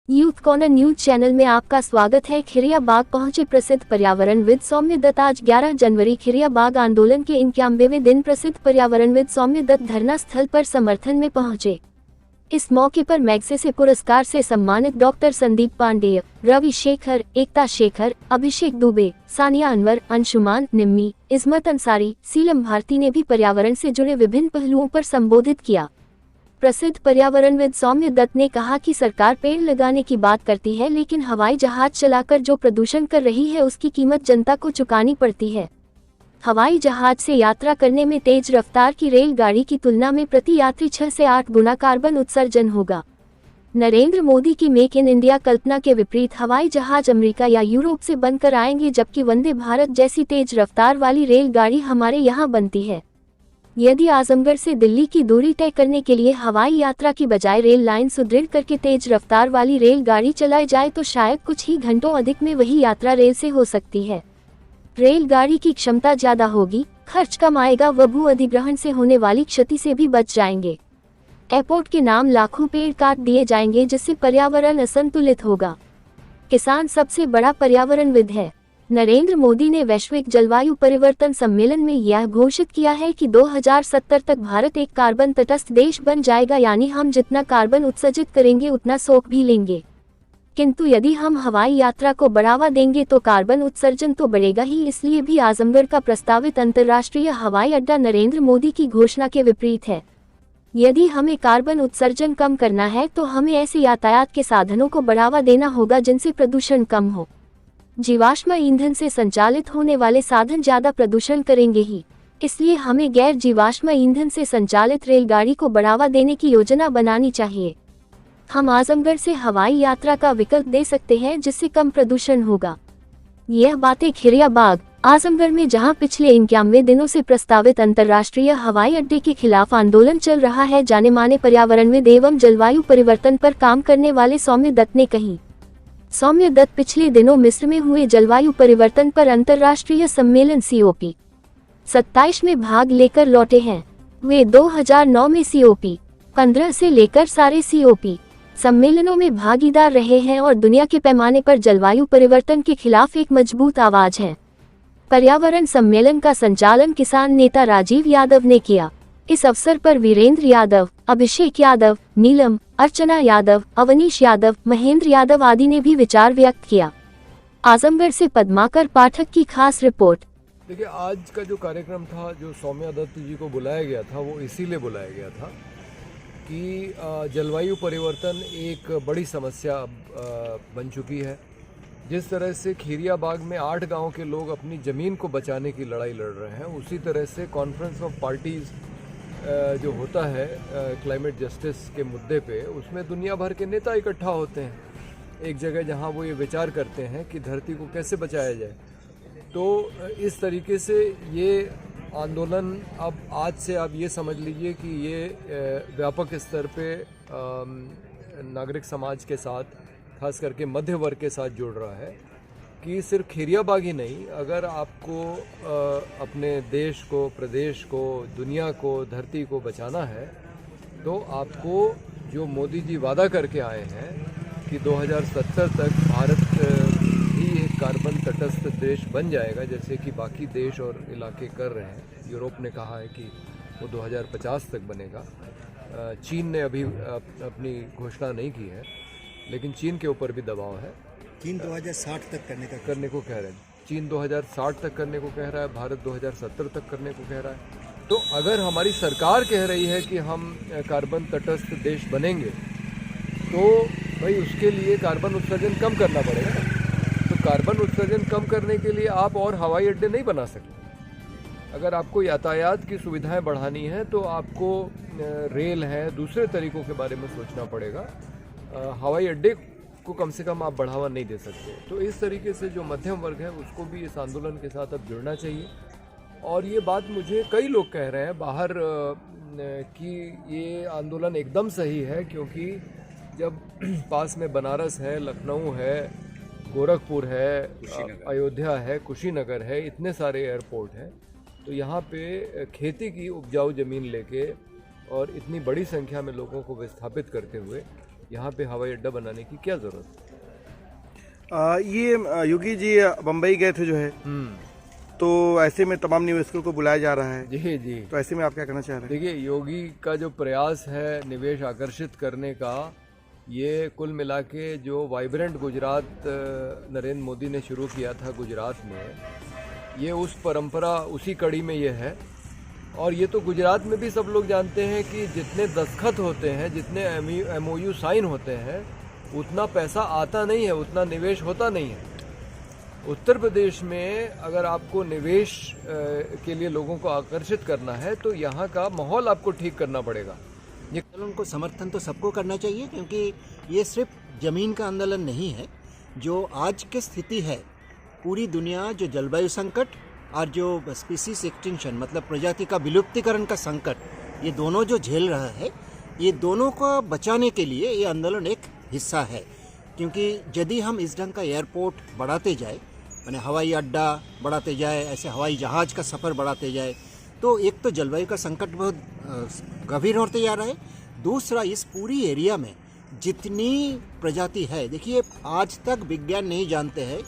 Youth corner news channel में आपका स्वागत है। खिरियाबाग पहुंचे प्रसिद्ध पर्यावरणविद सौम्य दत्त। आज 11 जनवरी खिरियाबाग आंदोलन के 91वें दिन प्रसिद्ध पर्यावरणविद सौम्य दत्त धरना स्थल पर समर्थन में पहुंचे। इस मौके पर मैग्सेसे पुरस्कार से सम्मानित डॉक्टर संदीप पांडेय, रवि शेखर, एकता शेखर, अभिषेक दुबे, सानिया अनवर, अंशुमान, निम्मी, इस्मत अंसारी, सीलम भारती ने भी पर्यावरण से जुड़े विभिन्न पहलुओं पर संबोधित किया। प्रसिद्ध पर्यावरणविद सौम्य दत्त ने कहा कि सरकार पेड़ लगाने की बात करती है, लेकिन हवाई जहाज चलाकर जो प्रदूषण कर रही है उसकी कीमत जनता को चुकानी पड़ती है। हवाई जहाज से यात्रा करने में तेज रफ्तार की रेलगाड़ी की तुलना में प्रति यात्री 6 से 8 गुना कार्बन उत्सर्जन होगा। नरेंद्र मोदी की मेक इन इंडिया कल्पना के विपरीत हवाई जहाज अमेरिका या यूरोप से बनकर आएंगे, जबकि वंदे भारत जैसी तेज रफ्तार वाली रेलगाड़ी हमारे यहाँ बनती है। यदि आजमगढ़ से दिल्ली की दूरी तय करने के लिए हवाई यात्रा की बजाय रेल लाइन सुदृढ़ करके तेज रफ्तार वाली रेलगाड़ी चलाई जाए तो शायद कुछ ही घंटों अधिक में वही यात्रा रेल से हो सकती है। रेलगाड़ी की क्षमता ज्यादा होगी, खर्च कम आएगा व भू अधिग्रहण से होने वाली क्षति से भी बच जाएंगे। एयरपोर्ट के नाम लाखों पेड़ काट दिए जाएंगे, जिससे पर्यावरण असंतुलित होगा। किसान सबसे बड़ा पर्यावरणविद है। नरेंद्र मोदी ने वैश्विक जलवायु परिवर्तन सम्मेलन में यह घोषित किया है कि 2070 तक भारत एक कार्बन तटस्थ देश बन जाएगा, यानी हम जितना कार्बन उत्सर्जित करेंगे उतना सोख भी लेंगे। किंतु यदि हम हवाई यात्रा को बढ़ावा देंगे तो कार्बन उत्सर्जन तो बढ़ेगा ही। इसलिए भी आजमगढ़ का प्रस्तावित अंतर्राष्ट्रीय हवाई अड्डा नरेंद्र मोदी की घोषणा के विपरीत है। यदि हमें कार्बन उत्सर्जन कम करना है तो हमें ऐसे यातायात के साधनों को बढ़ावा देना होगा जिनसे प्रदूषण कम हो। जीवाश्म ईंधन से संचालित होने वाले साधन ज्यादा प्रदूषण करेंगे ही, इसलिए हमें गैर जीवाश्म ईंधन से संचालित रेलगाड़ी को बढ़ावा देने की योजना बनानी चाहिए। हम आजमगढ़ से हवाई यात्रा का विकल्प दे सकते हैं, जिससे कम प्रदूषण होगा। यह बातें खिरियाबाग आजमगढ़ में, जहां पिछले 91 दिनों से प्रस्तावित अंतर्राष्ट्रीय हवाई अड्डे के खिलाफ आंदोलन चल रहा है, जाने माने पर्यावरणविद एवं जलवायु परिवर्तन पर काम करने वाले सौम्य दत्त ने कही। सौम्य दत्त पिछले दिनों मिस्र में हुए जलवायु परिवर्तन पर अंतर्राष्ट्रीय सम्मेलन COP27 में भाग लेकर लौटे हैं। वे 2009 में COP15 से लेकर सारे COP सम्मेलनों में भागीदार रहे हैं और दुनिया के पैमाने पर जलवायु परिवर्तन के खिलाफ एक मजबूत आवाज है। पर्यावरण सम्मेलन का संचालन किसान नेता राजीव यादव ने किया। इस अवसर पर वीरेंद्र यादव, अभिषेक यादव, नीलम, अर्चना यादव, अवनीश यादव, महेंद्र यादव आदि ने भी विचार व्यक्त किया। आजमगढ़ से पद्माकर पाठक की खास रिपोर्ट। देखिए, आज का जो कार्यक्रम था, जो सौम्य दत्त जी को बुलाया गया था, वो इसीलिए बुलाया गया था कि जलवायु परिवर्तन एक बड़ी समस्या बन चुकी है। जिस तरह से खिरियाबाग में 8 गांव के लोग अपनी ज़मीन को बचाने की लड़ाई लड़ रहे हैं, उसी तरह से कॉन्फ्रेंस ऑफ पार्टीज़ जो होता है क्लाइमेट जस्टिस के मुद्दे पे, उसमें दुनिया भर के नेता इकट्ठा होते हैं एक जगह, जहां वो ये विचार करते हैं कि धरती को कैसे बचाया जाए। तो इस तरीके से ये आंदोलन अब आज से आप ये समझ लीजिए कि ये व्यापक स्तर पे नागरिक समाज के साथ, खास करके मध्य वर्ग के साथ जुड़ रहा है कि सिर्फ खिरियाबाग ही नहीं, अगर आपको अपने देश को, प्रदेश को, दुनिया को, धरती को बचाना है तो आपको जो मोदी जी वादा करके आए हैं कि 2070 तक भारत ही एक कार्बन तटस्थ देश बन जाएगा, जैसे कि बाकी देश और इलाके कर रहे हैं। यूरोप ने कहा है कि वो 2050 तक बनेगा। चीन ने अभी अपनी घोषणा नहीं की है, लेकिन चीन के ऊपर भी दबाव है। चीन 2060 तक करने को कह रहे हैं। चीन 2060 तक करने को कह रहा है, भारत 2070 तक करने को कह रहा है। तो अगर हमारी सरकार कह रही है कि हम कार्बन तटस्थ देश बनेंगे, तो भाई उसके लिए कार्बन उत्सर्जन कम करना पड़ेगा। तो कार्बन उत्सर्जन कम करने के लिए आप और हवाई अड्डे नहीं बना सकते। अगर आपको यातायात की सुविधाएं बढ़ानी है तो आपको रेल है, दूसरे तरीकों के बारे में सोचना पड़ेगा। हवाई अड्डे को कम से कम आप बढ़ावा नहीं दे सकते। तो इस तरीके से जो मध्यम वर्ग है उसको भी इस आंदोलन के साथ अब जुड़ना चाहिए। और ये बात मुझे कई लोग कह रहे हैं बाहर कि ये आंदोलन एकदम सही है, क्योंकि जब पास में बनारस है, लखनऊ है, गोरखपुर है, अयोध्या है, कुशीनगर है, इतने सारे एयरपोर्ट हैं, तो यहाँ पे खेती की उपजाऊ ज़मीन लेके और इतनी बड़ी संख्या में लोगों को विस्थापित करते हुए यहाँ पे हवाई अड्डा बनाने की क्या ज़रूरत? ये योगी जी बम्बई गए थे जो है, तो ऐसे में तमाम निवेशकों को बुलाया जा रहा है। जी जी। तो ऐसे में आप क्या कहना चाह रहे हैं? देखिए, योगी का जो प्रयास है निवेश आकर्षित करने का, ये कुल मिला के जो वाइब्रेंट गुजरात नरेंद्र मोदी ने शुरू किया था गुजरात में, ये उस परंपरा, उसी कड़ी में ये है। और ये तो गुजरात में भी सब लोग जानते हैं कि जितने दस्तखत होते हैं, जितने MOU साइन होते हैं, उतना पैसा आता नहीं है, उतना निवेश होता नहीं है। उत्तर प्रदेश में अगर आपको निवेश के लिए लोगों को आकर्षित करना है तो यहाँ का माहौल आपको ठीक करना पड़ेगा। ये आंदोलन को समर्थन तो सबको करना चाहिए, क्योंकि ये सिर्फ ज़मीन का आंदोलन नहीं है। जो आज की स्थिति है, पूरी दुनिया जो जलवायु संकट और जो स्पीसीज एक्सटिंक्शन मतलब प्रजाति का विलुप्तीकरण का संकट, ये दोनों जो झेल रहा है, ये दोनों को बचाने के लिए ये आंदोलन एक हिस्सा है। क्योंकि यदि हम इस ढंग का एयरपोर्ट बढ़ाते जाए, माने हवाई अड्डा बढ़ाते जाए, ऐसे हवाई जहाज़ का सफ़र बढ़ाते जाए, तो एक तो जलवायु का संकट बहुत गंभीर होते जा रहा है। दूसरा, इस पूरी एरिया में जितनी प्रजाति है, देखिए आज तक विज्ञान नहीं जानते हैं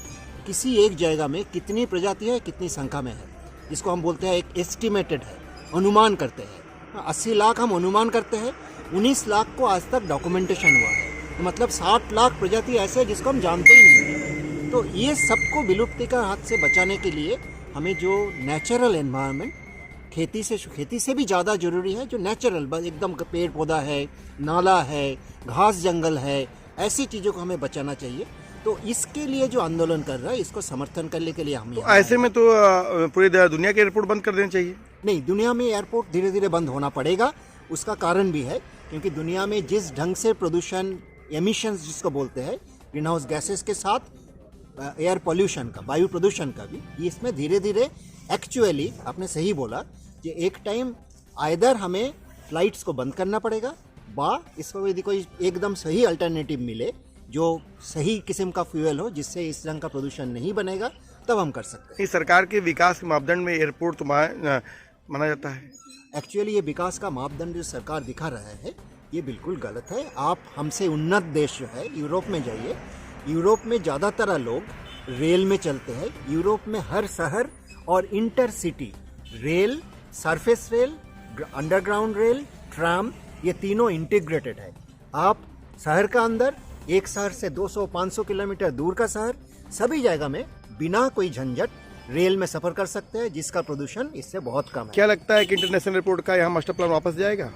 किसी एक जगह में कितनी प्रजाति है, कितनी संख्या में है। इसको हम बोलते हैं एक एस्टिमेटेड है, अनुमान करते हैं। 80 लाख हम अनुमान करते हैं, 19 लाख को आज तक डॉक्यूमेंटेशन हुआ है, तो मतलब 60 लाख प्रजाति ऐसे जिसको हम जानते ही नहीं है। तो ये सबको विलुप्ति का हाथ से बचाने के लिए हमें जो नेचुरल एनवायरनमेंट, खेती से भी ज़्यादा जरूरी है, जो नेचुरल बस एकदम पेड़ पौधा है, नाला है, घास जंगल है, ऐसी चीज़ों को हमें बचाना चाहिए। तो इसके लिए जो आंदोलन कर रहा है, इसको समर्थन करने के लिए हम तो ऐसे में तो पूरी दुनिया के एयरपोर्ट बंद कर देने चाहिए। नहीं, दुनिया में एयरपोर्ट धीरे धीरे बंद होना पड़ेगा। उसका कारण भी है, क्योंकि दुनिया में जिस ढंग से प्रदूषण, एमिशंस जिसको बोलते हैं, ग्रीन हाउस गैसेस के साथ एयर पोल्यूशन का, वायु प्रदूषण का भी, इसमें धीरे धीरे एक्चुअली आपने सही बोला कि एक टाइम आइदर हमें फ्लाइट्स को बंद करना पड़ेगा, बा इसको यदि कोई एकदम सही अल्टरनेटिव मिले जो सही किस्म का फ्यूल हो, जिससे इस रंग का प्रदूषण नहीं बनेगा, तब हम कर सकते हैं। सरकार के विकास के मापदंड में एयरपोर्ट तो माना जाता है। एक्चुअली ये विकास का मापदंड जो सरकार दिखा रहा है, ये बिल्कुल गलत है। आप हमसे उन्नत देश जो है यूरोप में जाइए, यूरोप में ज़्यादातर लोग रेल में चलते हैं। यूरोप में हर शहर और intercity rail, surface rail, underground rail, tram, ये तीनों इंटीग्रेटेड है। आप शहर का अंदर, एक शहर से 200-500 किलोमीटर दूर का शहर, सभी जगह में बिना कोई झंझट रेल में सफ़र कर सकते हैं, जिसका प्रदूषण इससे बहुत कम है। क्या लगता है कि इंटरनेशनल एयरपोर्ट का यहाँ मास्टर प्लान वापस जाएगा?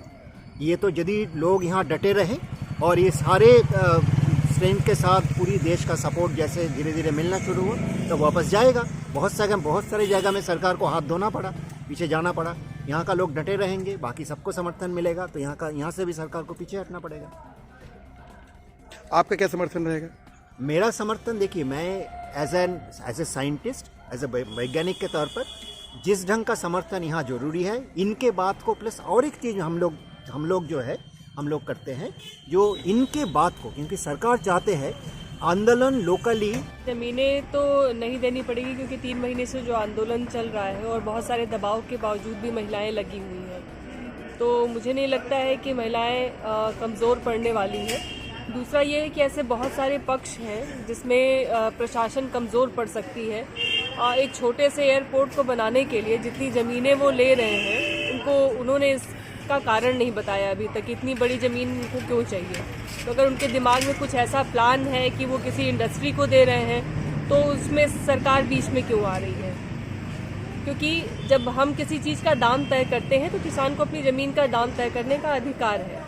ये तो यदि लोग यहाँ डटे रहें और ये सारे स्ट्रेंथ के साथ पूरी देश का सपोर्ट जैसे धीरे धीरे मिलना शुरू हो, तो वापस जाएगा। बहुत सारी जगह में सरकार को हाथ धोना पड़ा, पीछे जाना पड़ा। यहाँ का लोग डटे रहेंगे, बाकी सबको समर्थन मिलेगा, तो यहाँ से भी सरकार को पीछे हटना पड़ेगा। आपका क्या समर्थन रहेगा? मेरा समर्थन, देखिए, मैं as a scientist, as a वैज्ञानिक के तौर पर जिस ढंग का समर्थन यहाँ जरूरी है, इनके बात को प्लस और एक चीज़ हम लोग जो है हम लोग करते हैं, जो इनके बात को, क्योंकि सरकार चाहते हैं आंदोलन लोकली। ज़मीनें तो नहीं देनी पड़ेगी, क्योंकि 3 महीने से जो आंदोलन चल रहा है और बहुत सारे दबाव के बावजूद भी महिलाएं लगी हुई हैं, तो मुझे नहीं लगता है कि महिलाएं कमज़ोर पड़ने वाली हैं। दूसरा ये है कि ऐसे बहुत सारे पक्ष हैं जिसमें प्रशासन कमज़ोर पड़ सकती है। एक छोटे से एयरपोर्ट को बनाने के लिए जितनी ज़मीनें वो ले रहे हैं, उन्होंने इसका कारण नहीं बताया अभी तक, इतनी बड़ी ज़मीन उनको क्यों चाहिए। तो अगर उनके दिमाग में कुछ ऐसा प्लान है कि वो किसी इंडस्ट्री को दे रहे हैं, तो उसमें सरकार बीच में क्यों आ रही है? क्योंकि जब हम किसी चीज़ का दाम तय करते हैं, तो किसान को अपनी ज़मीन का दाम तय करने का अधिकार है।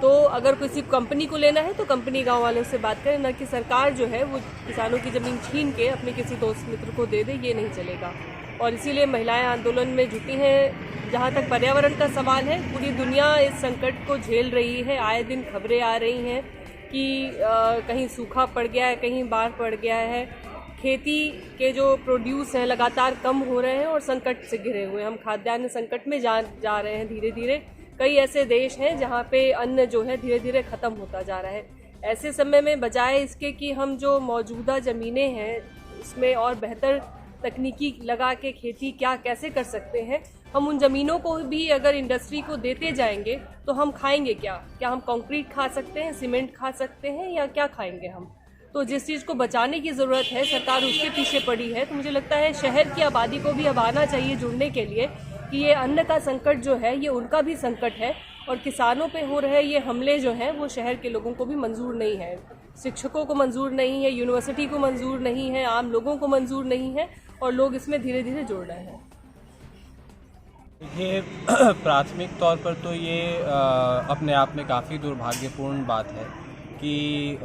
तो अगर किसी कंपनी को लेना है तो कंपनी गांव वालों से बात करें, न कि सरकार जो है वो किसानों की ज़मीन छीन के अपने किसी दोस्त मित्र को दे दे, ये नहीं चलेगा। और इसीलिए महिलाएं आंदोलन में जुटी हैं। जहाँ तक पर्यावरण का सवाल है, पूरी दुनिया इस संकट को झेल रही है। आए दिन खबरें आ रही हैं कि कहीं सूखा पड़ गया है, कहीं बाढ़ पड़ गया है। खेती के जो प्रोड्यूस हैं लगातार कम हो रहे हैं और संकट से घिरे हुए हैं। हम खाद्यान्न संकट में जा रहे हैं धीरे धीरे। कई ऐसे देश हैं जहाँ पे अन्न जो है धीरे धीरे ख़त्म होता जा रहा है। ऐसे समय में बजाय इसके कि हम जो मौजूदा ज़मीनें हैं उसमें और बेहतर तकनीकी लगा के खेती कैसे कर सकते हैं, हम उन ज़मीनों को भी अगर इंडस्ट्री को देते जाएंगे तो हम खाएंगे क्या? क्या हम कंक्रीट खा सकते हैं, सीमेंट खा सकते हैं, या क्या खाएंगे हम? तो जिस चीज़ को बचाने की ज़रूरत है सरकार उसके पीछे पड़ी है। तो मुझे लगता है शहर की आबादी को भी अब आना चाहिए जुड़ने के लिए कि ये अन्न का संकट जो है ये उनका भी संकट है, और किसानों पे हो रहे ये हमले जो हैं वो शहर के लोगों को भी मंजूर नहीं है, शिक्षकों को मंजूर नहीं है, यूनिवर्सिटी को मंजूर नहीं है, आम लोगों को मंजूर नहीं है, और लोग इसमें धीरे धीरे जुड़ रहे हैं। देखिए, प्राथमिक तौर पर तो ये अपने आप में काफ़ी दुर्भाग्यपूर्ण बात है कि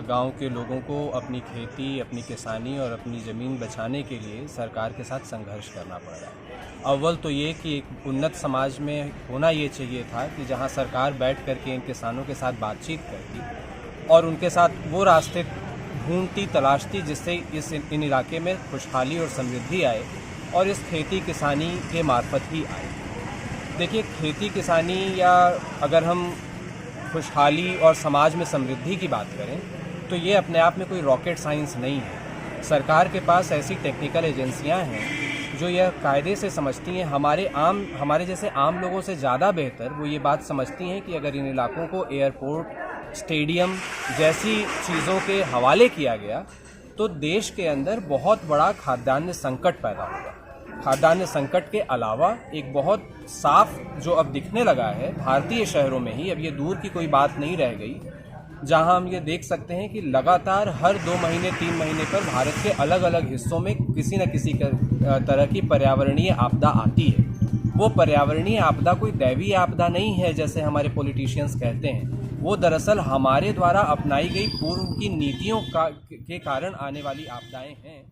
गांव के लोगों को अपनी खेती, अपनी किसानी और अपनी ज़मीन बचाने के लिए सरकार के साथ संघर्ष करना पड़ रहा है। अव्वल तो ये कि एक उन्नत समाज में होना ये चाहिए था कि जहां सरकार बैठ कर के इन किसानों के साथ बातचीत करती और उनके साथ वो रास्ते ढूंढती, तलाशती जिससे इन इलाके में खुशहाली और समृद्धि आए, और इस खेती किसानी के मार्फत ही आए। देखिए, खेती किसानी या अगर हम खुशहाली और समाज में समृद्धि की बात करें तो ये अपने आप में कोई रॉकेट साइंस नहीं है। सरकार के पास ऐसी टेक्निकल एजेंसियां हैं जो यह कायदे से समझती हैं, हमारे जैसे आम लोगों से ज़्यादा बेहतर वो ये बात समझती हैं कि अगर इन इलाकों को एयरपोर्ट, स्टेडियम जैसी चीज़ों के हवाले किया गया तो देश के अंदर बहुत बड़ा खाद्यान्न संकट पैदा होगा। खाद्यान्न संकट के अलावा एक बहुत साफ जो अब दिखने लगा है भारतीय शहरों में ही, अब ये दूर की कोई बात नहीं रह गई, जहां हम ये देख सकते हैं कि लगातार हर 2 महीने 3 महीने पर भारत के अलग अलग हिस्सों में किसी न किसी तरह की पर्यावरणीय आपदा आती है। वो पर्यावरणीय आपदा कोई दैवीय आपदा नहीं है जैसे हमारे पॉलिटिशियंस कहते हैं, वो दरअसल हमारे द्वारा अपनाई गई पूर्व की नीतियों के कारण आने वाली आपदाएं हैं।